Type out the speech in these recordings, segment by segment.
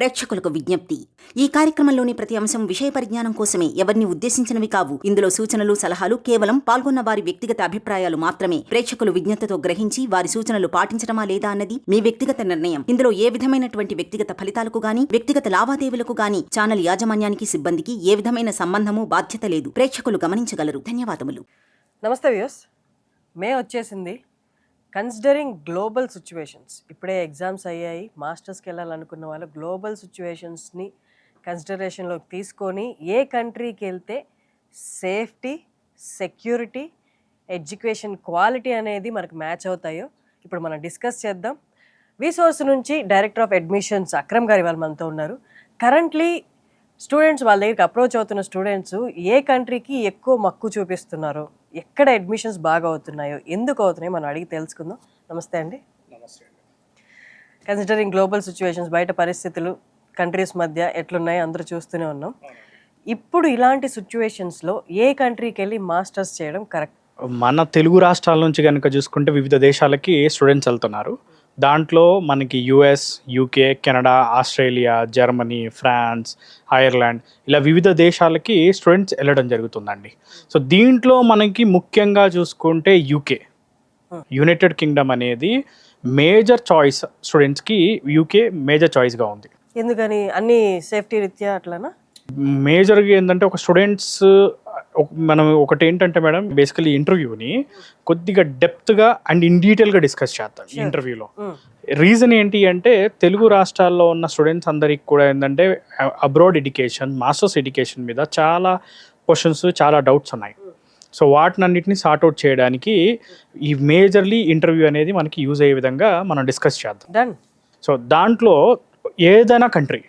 ప్రేక్షకులకు విజ్ఞప్తి. ఈ కార్యక్రమంలోని ప్రతి అంశం విషయ పరిజ్ఞానం కోసమే, ఎవరిని ఉద్దేశించినవి కావు. ఇందులో సూచనలు, సలహాలు కేవలం పాల్గొన్న వారి వ్యక్తిగత అభిప్రాయాలు మాత్రమే. ప్రేక్షకులు విజ్ఞతతో గ్రహించి వారి సూచనలు పాటించడమా లేదా అన్నది మీ వ్యక్తిగత నిర్ణయం. ఇందులో ఏ విధమైనటువంటి వ్యక్తిగత ఫలితాలకు గాని, వ్యక్తిగత లావాదేవీలకు గాని ఛానల్ యాజమాన్యానికి, సిబ్బందికి ఏ విధమైన సంబంధము, బాధ్యత లేదు. ప్రేక్షకులు గమనించగలరు. ధన్యవాదములు. నమస్తే వ్యూయర్స్, మే వచ్చేసింది. కన్సిడరింగ్ గ్లోబల్ సిచ్యువేషన్స్, ఇప్పుడే ఎగ్జామ్స్ అయ్యాయి. మాస్టర్స్కి వెళ్ళాలనుకున్న వాళ్ళు గ్లోబల్ సిచ్యువేషన్స్ని కన్సిడరేషన్లోకి తీసుకొని ఏ కంట్రీకి వెళ్తే సేఫ్టీ, సెక్యూరిటీ, ఎడ్యుకేషన్ క్వాలిటీ అనేది మనకు మ్యాచ్ అవుతాయో ఇప్పుడు మనం డిస్కస్ చేద్దాం. విసోర్స్ నుంచి డైరెక్టర్ ఆఫ్ అడ్మిషన్స్ అక్రమ్ గారు వాళ్ళు మనతో ఉన్నారు. కరెంట్లీ స్టూడెంట్స్ వాళ్ళ దగ్గరికి అప్రోచ్ అవుతున్న స్టూడెంట్స్ ఏ కంట్రీకి ఎక్కువ మక్కువ చూపిస్తున్నారో, ఎక్కడ అడ్మిషన్స్ బాగా అవుతున్నాయో, ఎందుకు అవుతున్నాయో మనం అడిగి తెలుసుకుందాం. నమస్తే అండి. నమస్తే అండి. కన్సిడరింగ్ గ్లోబల్ సిచ్యువేషన్స్, బయట పరిస్థితులు కంట్రీస్ మధ్య ఎట్లున్నాయో అందరూ చూస్తూనే ఉన్నాం. ఇప్పుడు ఇలాంటి సిచ్యువేషన్స్లో ఏ కంట్రీకి వెళ్ళి మాస్టర్స్ చేయడం కరెక్ట్? మన తెలుగు రాష్ట్రాల నుంచి కనుక చూసుకుంటే వివిధ దేశాలకి స్టూడెంట్స్ వెళ్తున్నారు. దాంట్లో మనకి US, UK, Canada, Australia, Germany, France, Ireland ఇలా వివిధ దేశాలకి స్టూడెంట్స్ వెళ్ళడం జరుగుతుందండి. సో దీంట్లో మనకి ముఖ్యంగా చూసుకుంటే యూకే, యునైటెడ్ కింగ్డమ్ అనేది మేజర్ చాయిస్. స్టూడెంట్స్కి యూకే మేజర్ చాయిస్గా ఉంది. ఎందుకని? అన్ని సేఫ్టీ రీత్యా అట్లానా? మేజర్గా ఏంటంటే ఒక స్టూడెంట్స్ మనం ఒకటి ఏంటంటే మేడం, బేసికలీ ఇంటర్వ్యూని కొద్దిగా డెప్త్గా అండ్ ఇన్ డీటెయిల్గా డిస్కస్ చేస్తాం ఈ ఇంటర్వ్యూలో. రీజన్ ఏంటి అంటే తెలుగు రాష్ట్రాల్లో ఉన్న స్టూడెంట్స్ అందరికి కూడా ఏంటంటే అబ్రాడ్ ఎడ్యుకేషన్, మాస్టర్స్ ఎడ్యుకేషన్ మీద చాలా క్వశ్చన్స్, చాలా డౌట్స్ ఉన్నాయి. సో వాటినన్నిటిని సార్ట్అవుట్ చేయడానికి ఈ మేజర్లీ ఇంటర్వ్యూ అనేది మనకి యూజ్ అయ్యే విధంగా మనం డిస్కస్ చేద్దాం. సో దాంట్లో ఏదైనా కంట్రీ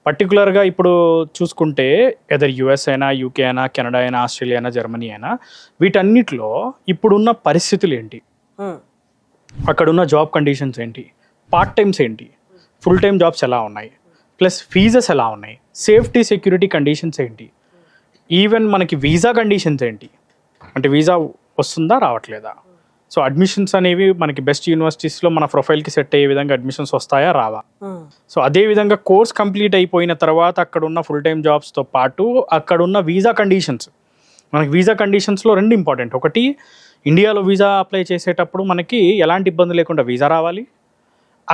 పర్టికులర్గా ఇప్పుడు చూసుకుంటే ఎదర్ యుఎస్ అయినా, యూకే అయినా, కెనడా అయినా, ఆస్ట్రేలియా అయినా, జర్మనీ అయినా, వీటన్నిటిలో ఇప్పుడున్న పరిస్థితులు ఏంటి, అక్కడున్న జాబ్ కండిషన్స్ ఏంటి, పార్ట్ టైమ్స్ ఏంటి, ఫుల్ టైమ్ జాబ్స్ ఎలా ఉన్నాయి, ప్లస్ ఫీజెస్ ఎలా ఉన్నాయి, సేఫ్టీ సెక్యూరిటీ కండిషన్స్ ఏంటి, ఈవెన్ మనకి వీసా కండిషన్స్ ఏంటి, అంటే వీసా వస్తుందా రావట్లేదా, సో అడ్మిషన్స్ అనేవి మనకి బెస్ట్ యూనివర్సిటీస్లో మన ప్రొఫైల్కి సెట్ అయ్యే విధంగా అడ్మిషన్స్ వస్తాయా రావా. సో అదేవిధంగా కోర్స్ కంప్లీట్ అయిపోయిన తర్వాత అక్కడున్న ఫుల్ టైమ్ జాబ్స్తో పాటు అక్కడున్న వీసా కండిషన్స్, మనకి వీసా కండిషన్స్లో రెండు ఇంపార్టెంట్. ఒకటి, ఇండియాలో వీసా అప్లై చేసేటప్పుడు మనకి ఎలాంటి ఇబ్బంది లేకుండా వీసా రావాలి.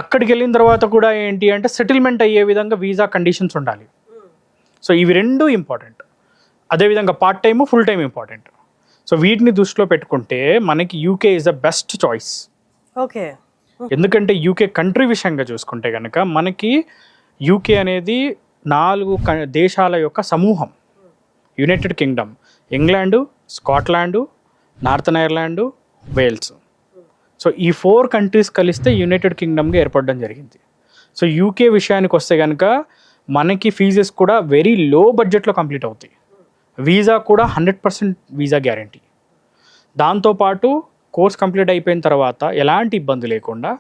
అక్కడికి వెళ్ళిన తర్వాత కూడా ఏంటి అంటే సెటిల్మెంట్ అయ్యే విధంగా వీసా కండిషన్స్ ఉండాలి. సో ఇవి రెండు ఇంపార్టెంట్. అదేవిధంగా part time, full time important. So వీటిని దృష్టిలో పెట్టుకుంటే మనకి UK is the best choice. Okay. ఎందుకంటే యూకే కంట్రీ విషయంగా చూసుకుంటే కనుక మనకి యూకే అనేది 4 దేశాల యొక్క సమూహం. United Kingdom, England, Scotland, Northern Ireland, Wales. So ఈ 4 కంట్రీస్ కలిస్తే యునైటెడ్ కింగ్డమ్గా ఏర్పడడం జరిగింది. సో యూకే విషయానికి వస్తే కనుక మనకి ఫీజెస్ కూడా వెరీ లో బడ్జెట్లో కంప్లీట్ అవుతాయి. వీసా కూడా 100% వీసా గ్యారంటీ. దాంతోపాటు కోర్స్ కంప్లీట్ అయిపోయిన తర్వాత ఎలాంటి ఇబ్బంది లేకుండా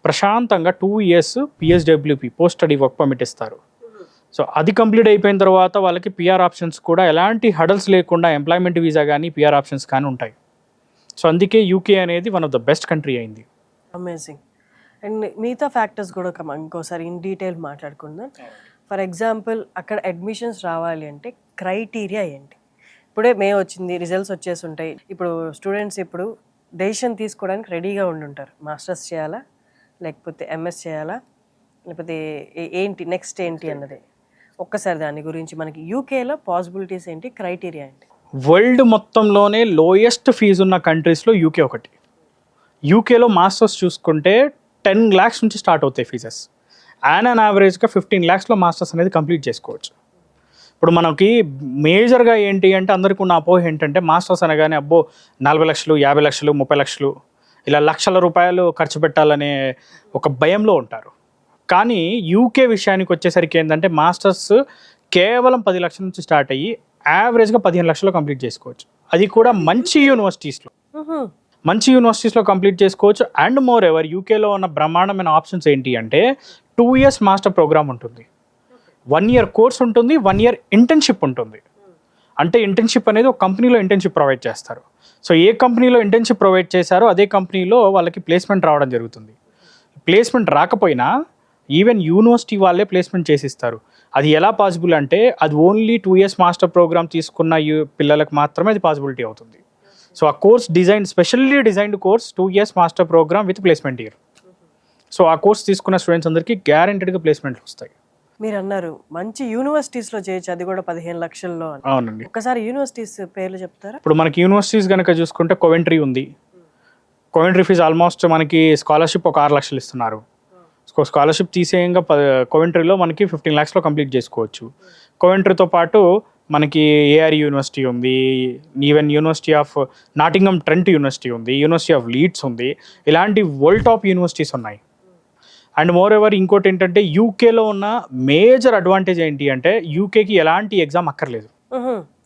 ప్రశాంతంగా 2 years PSWP, post study work permit ఇస్తారు. సో అది కంప్లీట్ అయిపోయిన తర్వాత వాళ్ళకి పిఆర్ ఆప్షన్స్ కూడా ఎలాంటి హడల్స్ లేకుండా ఎంప్లాయ్మెంట్ వీసా కానీ పిఆర్ ఆప్షన్స్ కానీ ఉంటాయి. సో అందుకే యూకే అనేది one of the best country అయింది. అమేజింగ్. అండ్ మిగతా ఫ్యాక్టర్స్ కూడా ఇంకోసారి ఇన్ డీటెయిల్ మాట్లాడుకుందాం. ఫర్ ఎగ్జాంపుల్, అక్కడ అడ్మిషన్స్ రావాలి అంటే క్రైటీరియా ఏంటి? ఇప్పుడే మే వచ్చింది, రిజల్ట్స్ వచ్చేసి ఉంటాయి. ఇప్పుడు స్టూడెంట్స్ ఇప్పుడు డెసిషన్ తీసుకోవడానికి రెడీగా ఉండుంటారు. మాస్టర్స్ చేయాలా, లేకపోతే ఎంఎస్ చేయాలా, లేకపోతే ఏంటి నెక్స్ట్ ఏంటి అన్నది. ఒక్కసారి దాని గురించి మనకి యూకేలో పాసిబిలిటీస్ ఏంటి, క్రైటీరియా ఏంటి? వరల్డ్ మొత్తంలోనే లోయెస్ట్ ఫీజు ఉన్న కంట్రీస్లో యూకే ఒకటి. యూకేలో మాస్టర్స్ చూసుకుంటే 10 lakhs నుంచి స్టార్ట్ అవుతాయి ఫీజెస్. ఆన్ యావరేజ్గా 15 lakhsలో మాస్టర్స్ అనేది కంప్లీట్ చేసుకోవచ్చు. ఇప్పుడు మనకి మేజర్గా ఏంటి అంటే అందరికీ ఉన్న అపోహ ఏంటంటే మాస్టర్స్ అనగానే అబ్బో 40 లక్షలు, 50 లక్షలు, 30 లక్షలు ఇలా లక్షల రూపాయలు ఖర్చు పెట్టాలనే ఒక భయంలో ఉంటారు. కానీ యూకే విషయానికి వచ్చేసరికి ఏంటంటే మాస్టర్స్ కేవలం 10 లక్షల నుంచి స్టార్ట్ అయ్యి యావరేజ్గా 15 లక్షలు కంప్లీట్ చేసుకోవచ్చు. అది కూడా మంచి యూనివర్సిటీస్లో కంప్లీట్ చేసుకోవచ్చు. అండ్ మోర్ ఎవర్ యూకేలో ఉన్న బ్రహ్మాండమైన ఆప్షన్స్ ఏంటి అంటే 2 years మాస్టర్ ప్రోగ్రామ్ ఉంటుంది, 1 year కోర్స్ ఉంటుంది, 1 year ఇంటర్న్షిప్ ఉంటుంది. అంటే ఇంటర్న్షిప్ అనేది ఒక కంపెనీలో ఇంటర్న్షిప్ ప్రొవైడ్ చేస్తారు. సో ఏ కంపెనీలో ఇంటర్న్షిప్ ప్రొవైడ్ చేశారో అదే కంపెనీలో వాళ్ళకి ప్లేస్మెంట్ రావడం జరుగుతుంది. ప్లేస్మెంట్ రాకపోయినా ఈవెన్ యూనివర్సిటీ వాళ్ళే ప్లేస్మెంట్ చేసిస్తారు. అది ఎలా పాసిబుల్ అంటే అది ఓన్లీ 2 years మాస్టర్ ప్రోగ్రామ్ తీసుకున్న పిల్లలకు మాత్రమే అది పాసిబిలిటీ అవుతుంది. సో ఆ course specially designed course 2 years master programme with placement year. So ఆ కోర్స్ తీసుకున్న స్టూడెంట్స్ అందరికీ గ్యారెంటెడ్గా ప్లేస్మెంట్లు వస్తాయి. మీరు అన్నారు మంచి యూనివర్సిటీస్లో చేయొచ్చు, అది కూడా 15 లక్షల్లో అని. అవునండి. ఒకసారి యూనివర్సిటీస్ పేర్లు చెప్తారా? ఇప్పుడు మనకి యూనివర్సిటీస్ కనుక చూసుకుంటే కోవెంట్రీ ఉంది. కోవెంట్రీ ఫీజు ఆల్మోస్ట్ మనకి స్కాలర్షిప్ ఒక 6 లక్షలు ఇస్తున్నారు. స్కాలర్షిప్ తీసేయంగా కోవెంట్రీలో మనకి 15 lakhsలో కంప్లీట్ చేసుకోవచ్చు. కోవెంట్రీతో పాటు మనకి ఏఆర్ యూనివర్సిటీ ఉంది, even university of నాటింగమ్ Trent university ఉంది, యూనివర్సిటీ ఆఫ్ లీడ్స్ ఉంది. ఇలాంటి వరల్డ్ టాప్ యూనివర్సిటీస్ ఉన్నాయి. అండ్ మోర్ ఎవర్ ఇంకోటి ఏంటంటే యూకేలో ఉన్న మేజర్ అడ్వాంటేజ్ ఏంటి అంటే యూకేకి ఎలాంటి ఎగ్జామ్ అక్కర్లేదు.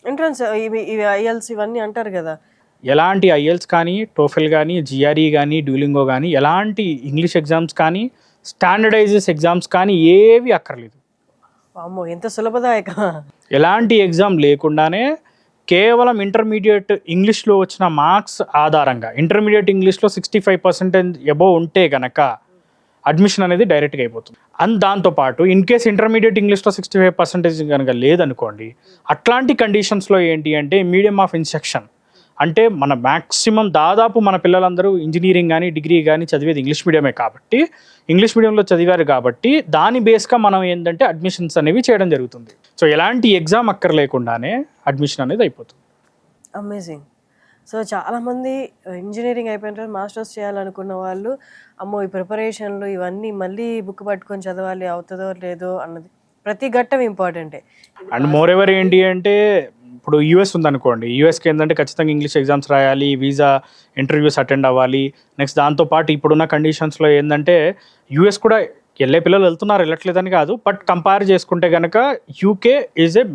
ఎంట్రన్స్ ఇవి ఐఎల్స్ ఇవన్నీ అంటారు కదా, ఎలాంటి ఐఎల్స్ కానీ, టోఫెల్ కానీ, జిఆర్ఈ కానీ, డ్యూలింగో కానీ, ఎలాంటి ఇంగ్లీష్ ఎగ్జామ్స్ కానీ, స్టాండర్డైజెస్ ఎగ్జామ్స్ కానీ ఏవి అక్కర్లేదు. అమ్మో ఎంత సులభదాయక. ఎలాంటి ఎగ్జామ్ లేకుండానే కేవలం ఇంటర్మీడియట్ ఇంగ్లీష్లో వచ్చిన మార్క్స్ ఆధారంగా, ఇంటర్మీడియట్ ఇంగ్లీష్లో 65% అబోవ్ ఉంటే గనక అడ్మిషన్ అనేది డైరెక్ట్గా అయిపోతుంది. అండ్ దాంతోపాటు ఇన్ కేస్ ఇంటర్మీడియట్ ఇంగ్లీష్లో 65% కనుక లేదనుకోండి, అట్లాంటి కండిషన్స్లో ఏంటి అంటే మీడియం ఆఫ్ ఇన్స్ట్రక్షన్ అంటే మన మ్యాక్సిమం దాదాపు మన పిల్లలందరూ ఇంజనీరింగ్ కానీ డిగ్రీ కానీ చదివేది ఇంగ్లీష్ మీడియమే కాబట్టి, ఇంగ్లీష్ మీడియంలో చదివారు కాబట్టి దాని బేస్గా మనం ఏంటంటే అడ్మిషన్స్ అనేవి చేయడం జరుగుతుంది. సో ఎలాంటి ఎగ్జామ్ అక్కర్లేకుండానే అడ్మిషన్ అనేది అయిపోతుంది. అమేజింగ్. సో చాలామంది ఇంజనీరింగ్ అయిపోయిన తర్వాత మాస్టర్స్ చేయాలనుకున్న వాళ్ళు అమ్మో ఈ ప్రిపరేషన్లు ఇవన్నీ మళ్ళీ బుక్ పట్టుకొని చదవాలి, అవుతుందో లేదో అన్నది ప్రతి ఘట్టం ఇంపార్టెంటే. అండ్ మోర్ ఎవర్ ఏంటి అంటే ఇప్పుడు యూఎస్ ఉందనుకోండి, యూఎస్కి ఏంటంటే ఖచ్చితంగా ఇంగ్లీష్ ఎగ్జామ్స్ రాయాలి, వీసా ఇంటర్వ్యూస్ అటెండ్ అవ్వాలి. నెక్స్ట్ దాంతోపాటు ఇప్పుడున్న కండిషన్స్లో ఏంటంటే యూఎస్ కూడా వెళ్ళే పిల్లలు వెళ్తున్నారు, వెళ్ళట్లేదని కాదు, బట్ కంపేర్ చేసుకుంటే కనుక UK is a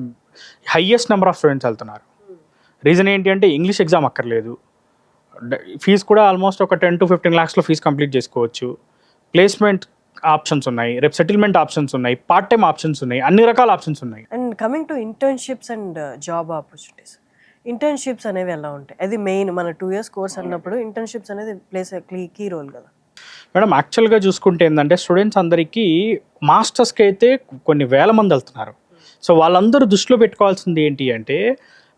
highest number of students వెళ్తున్నారు. రీజన్ ఏంటి అంటే ఇంగ్లీష్ ఎగ్జామ్ అక్కర్లేదు, ఫీజు కూడా ఆల్మోస్ట్ ఒక 10 to 15 lakhsలో ఫీజు కంప్లీట్ చేసుకోవచ్చు, ప్లేస్మెంట్ ఆప్షన్స్ ఉన్నాయి, రేపు సెటిల్మెంట్ ఆప్షన్స్ ఉన్నాయి, పార్ట్ టైం ఆప్షన్స్ ఉన్నాయి, అన్ని రకాల ఆప్షన్స్ ఉన్నాయి. And coming to internships and job opportunities, internships అనేవి ఎలా ఉంటాయి? అది మెయిన్ మన 2 years కోర్స్ అన్నప్పుడు ఇంటర్న్షిప్స్ అనేది ప్లేస్ కీ రోల్ కదా మేడం. యాక్చువల్గా చూసుకుంటే ఏంటంటే స్టూడెంట్స్ అందరికీ మాస్టర్స్కి అయితే కొన్ని వేల మంది వెళ్తున్నారు. సో వాళ్ళందరూ దృష్టిలో పెట్టుకోవాల్సింది ఏంటి అంటే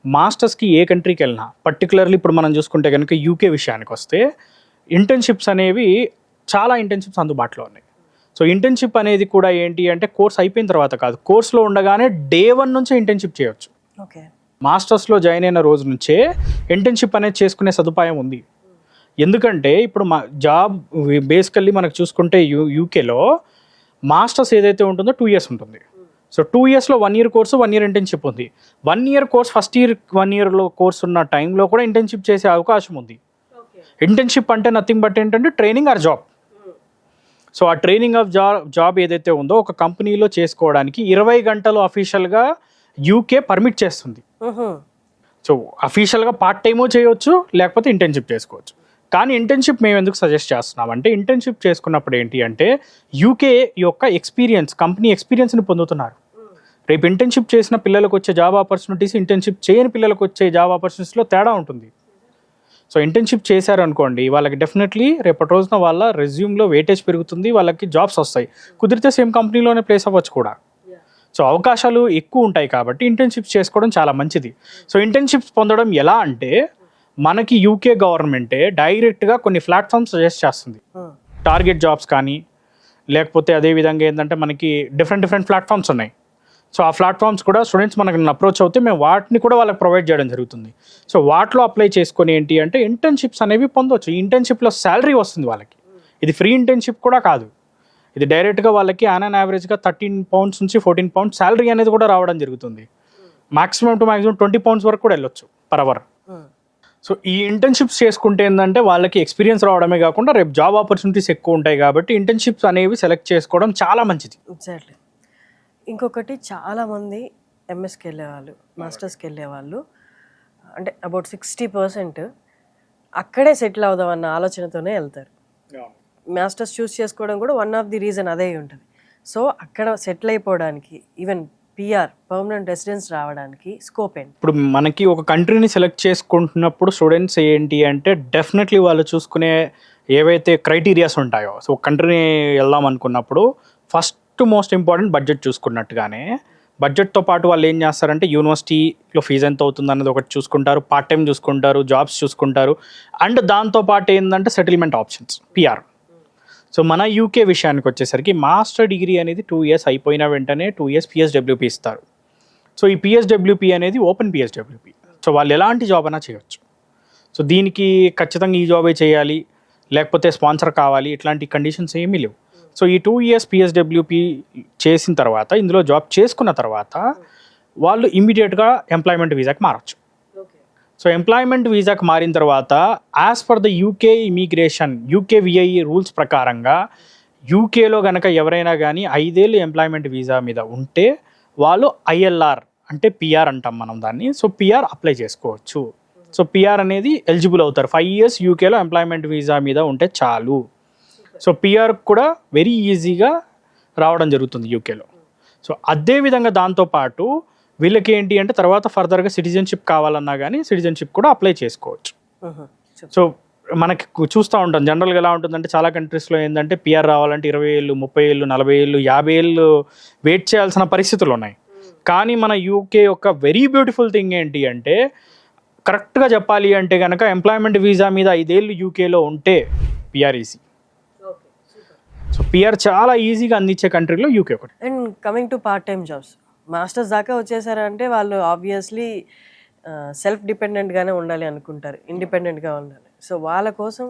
మాస్టర్స్కి ఏ కంట్రీకి వెళ్ళినా, పర్టికులర్లీ ఇప్పుడు మనం చూసుకుంటే కనుక యూకే విషయానికి వస్తే ఇంటర్న్షిప్స్ అనేవి చాలా ఇంటర్న్షిప్స్ అందుబాటులో ఉన్నాయి. సో ఇంటర్న్షిప్ అనేది కూడా ఏంటి అంటే కోర్స్ అయిపోయిన తర్వాత కాదు, కోర్స్లో ఉండగానే Day 1 నుంచే ఇంటర్న్షిప్ చేయొచ్చు. ఓకే, మాస్టర్స్లో జాయిన్ అయిన రోజు నుంచే ఇంటర్న్షిప్ అనేది చేసుకునే సదుపాయం ఉంది. ఎందుకంటే ఇప్పుడు జాబ్ బేసికల్లీ మనకు చూసుకుంటే యూకేలో మాస్టర్స్ ఏదైతే ఉంటుందో 2 years ఉంటుంది. సో 2 yearsలో 1 year కోర్సు, 1 year ఇంటర్న్షిప్ ఉంది. 1 year కోర్స్ ఫస్ట్ ఇయర్ 1 yearలో కోర్స్ ఉన్న టైంలో కూడా ఇంటర్న్షిప్ చేసే అవకాశం ఉంది. ఇంటర్న్షిప్ అంటే నథింగ్ బట్ ఏంటంటే ట్రైనింగ్ ఆర్ జాబ్. సో ఆ ట్రైనింగ్ ఆఫ్ జాబ్ ఏదైతే ఉందో ఒక కంపెనీలో చేసుకోవడానికి 20 గంటలు అఫీషియల్గా యూకే పర్మిట్ చేస్తుంది. సో అఫీషియల్గా పార్ట్ టైమో చేయొచ్చు, లేకపోతే ఇంటర్న్షిప్ చేసుకోవచ్చు. కానీ ఇంటర్న్షిప్ మేము ఎందుకు సజెస్ట్ చేస్తున్నామంటే ఇంటర్న్షిప్ చేసుకున్నప్పుడు ఏంటి అంటే యూకే యొక్క ఎక్స్పీరియన్స్, కంపెనీ ఎక్స్పీరియన్స్ని పొందుతున్నారు. రేపు ఇంటర్న్షిప్ చేసిన పిల్లలకు వచ్చే జాబ్ ఆపర్చునిటీస్, ఇంటర్న్షిప్ చేయని పిల్లలకు వచ్చే జాబ్ ఆపర్చునిటీస్లో తేడా ఉంటుంది. సో ఇంటర్న్షిప్ చేశారు అనుకోండి, వాళ్ళకి డెఫినెట్లీ రేపటి రోజున వాళ్ళ రెజ్యూమ్లో వెయిటేజ్ పెరుగుతుంది, వాళ్ళకి జాబ్స్ వస్తాయి, కుదిరితే సేమ్ కంపెనీలోనే ప్లేస్ అవ్వచ్చు కూడా. సో అవకాశాలు ఎక్కువ ఉంటాయి కాబట్టి ఇంటర్న్షిప్స్ చేసుకోవడం చాలా మంచిది. సో ఇంటర్న్షిప్స్ పొందడం ఎలా అంటే మనకి యూకే గవర్నమెంటే డైరెక్ట్గా కొన్ని ప్లాట్ఫామ్స్ సజెస్ట్ చేస్తుంది. టార్గెట్ జాబ్స్ కానీ, లేకపోతే అదేవిధంగా ఏంటంటే మనకి డిఫరెంట్ ప్లాట్ఫామ్స్ ఉన్నాయి. సో ఆ ప్లాట్ఫామ్స్ కూడా స్టూడెంట్స్ మనకి అప్రోచ్ అవుతే మేము వాటిని కూడా వాళ్ళకి ప్రొవైడ్ చేయడం జరుగుతుంది. సో వాటిలో అప్లై చేసుకొని ఏంటి అంటే ఇంటర్న్షిప్స్ అనేవి పొందవచ్చు. ఈ ఇంటర్న్షిప్లో శాలరీ వస్తుంది వాళ్ళకి. ఇది ఫ్రీ ఇంటర్న్షిప్ కూడా కాదు, ఇది డైరెక్ట్గా వాళ్ళకి ఆన్ యావరేజ్గా 13 pounds నుంచి 14 pounds శాలరీ అనేది కూడా రావడం జరుగుతుంది. మాక్సిమం 20 pounds వరకు కూడా వెళ్ళొచ్చు పర్ అవర్. సో ఈ ఇంటర్న్షిప్స్ చేసుకుంటే ఏంటంటే వాళ్ళకి ఎక్స్పీరియన్స్ రావడమే కాకుండా రేపు జాబ్ ఆపర్చునిటీస్ ఎక్కువ ఉంటాయి కాబట్టి ఇంటర్న్షిప్స్ అనేవి సెలెక్ట్ చేసుకోవడం చాలా మంచిది. ఎగ్జాక్ట్లీ. ఇంకొకటి చాలామంది ఎంఎస్కి వెళ్ళేవాళ్ళు, మాస్టర్స్కి వెళ్ళేవాళ్ళు అంటే అబౌట్ 60% అక్కడే సెటిల్ అవుదామన్న ఆలోచనతోనే వెళ్తారు. మాస్టర్స్ చూస్ చేసుకోవడం కూడా వన్ ఆఫ్ ది రీజన్ అదే ఉంటుంది. సో అక్కడ సెటిల్ అయిపోవడానికి, ఈవెన్ పిఆర్ పర్మనెంట్ రెసిడెన్స్ రావడానికి స్కోప్ ఏంటి? ఇప్పుడు మనకి ఒక కంట్రీని సెలెక్ట్ చేసుకుంటున్నప్పుడు స్టూడెంట్స్ ఏంటి అంటే డెఫినెట్లీ వాళ్ళు చూసుకునే ఏవైతే క్రైటీరియాస్ ఉంటాయో, సో కంట్రీని వెళ్దాం అనుకున్నప్పుడు ఫస్ట్ మోస్ట్ ఇంపార్టెంట్ బడ్జెట్ చూసుకున్నట్టుగానే బడ్జెట్తో పాటు వాళ్ళు ఏం చేస్తారంటే యూనివర్సిటీలో ఫీజు ఎంత అవుతుంది అన్నది ఒకటి చూసుకుంటారు, పార్ట్ టైం చూసుకుంటారు, జాబ్స్ చూసుకుంటారు, అండ్ దాంతోపాటు ఏంటంటే సెటిల్మెంట్ ఆప్షన్స్ పిఆర్. సో మన యూకే విషయానికి వచ్చేసరికి మాస్టర్ డిగ్రీ అనేది 2 years అయిపోయిన వెంటనే 2 years పిఎస్డబ్ల్యూపీ ఇస్తారు. సో ఈ పిఎస్డబ్ల్యూపీ అనేది ఓపెన్ పిఎస్డబ్ల్యూపీ. సో వాళ్ళు ఎలాంటి జాబ్ అయినా చేయొచ్చు. సో దీనికి ఖచ్చితంగా ఈ జాబే చేయాలి, లేకపోతే స్పాన్సర్ కావాలి, ఇట్లాంటి కండిషన్స్ ఏమీ లేవు. సో ఈ 2 years పిఎస్డబ్ల్యూపీ చేసిన తర్వాత, ఇందులో జాబ్ చేసుకున్న తర్వాత వాళ్ళు ఇమీడియట్గా ఎంప్లాయ్మెంట్ వీసాకి మారచ్చు. సో ఎంప్లాయ్మెంట్ వీసాకి మారిన తర్వాత as per the UK immigration UKVI rules ప్రకారంగా యూకేలో కనుక ఎవరైనా కానీ 5 ఏళ్ళు ఎంప్లాయ్మెంట్ వీసా మీద ఉంటే వాళ్ళు ఐఎల్ఆర్ అంటే పిఆర్ అంటాం మనం దాన్ని. సో పిఆర్ అప్లై చేసుకోవచ్చు. సో పిఆర్ అనేది ఎలిజిబుల్ అవుతారు. 5 years యూకేలో ఎంప్లాయ్మెంట్ వీసా మీద ఉంటే చాలు. సో పిఆర్ కూడా వెరీ ఈజీగా రావడం జరుగుతుంది యూకేలో. సో అదేవిధంగా దాంతోపాటు వీళ్ళకి ఏంటి అంటే తర్వాత ఫర్దర్గా సిటిజన్షిప్ కావాలన్నా కానీ సిటిజన్షిప్ కూడా అప్లై చేసుకోవచ్చు. సో మనకి చూస్తూ ఉంటాం జనరల్గా ఎలా ఉంటుందంటే చాలా కంట్రీస్లో ఏంటంటే పిఆర్ రావాలంటే 20 ఏళ్ళు, 30 ఏళ్ళు, 40 ఏళ్ళు, 50 ఏళ్ళు వెయిట్ చేయాల్సిన పరిస్థితులు ఉన్నాయి. కానీ మన యూకే యొక్క వెరీ బ్యూటిఫుల్ థింగ్ ఏంటి అంటే కరెక్ట్గా చెప్పాలి అంటే కనుక ఎంప్లాయ్మెంట్ వీసా మీద 5 ఏళ్ళు యూకేలో ఉంటే పిఆర్ ఈజీ. సో పిఆర్ చాలా ఈజీగా అందించే కంట్రీలో యూకే ఒకటి. And coming to part time jobs, masters దాకా వచ్చేసారంటే వాళ్ళు ఆబ్వియస్లీ సెల్ఫ్ డిపెండెంట్గానే ఉండాలి అనుకుంటారు, ఇండిపెండెంట్గా ఉండాలి. సో వాళ్ళ కోసం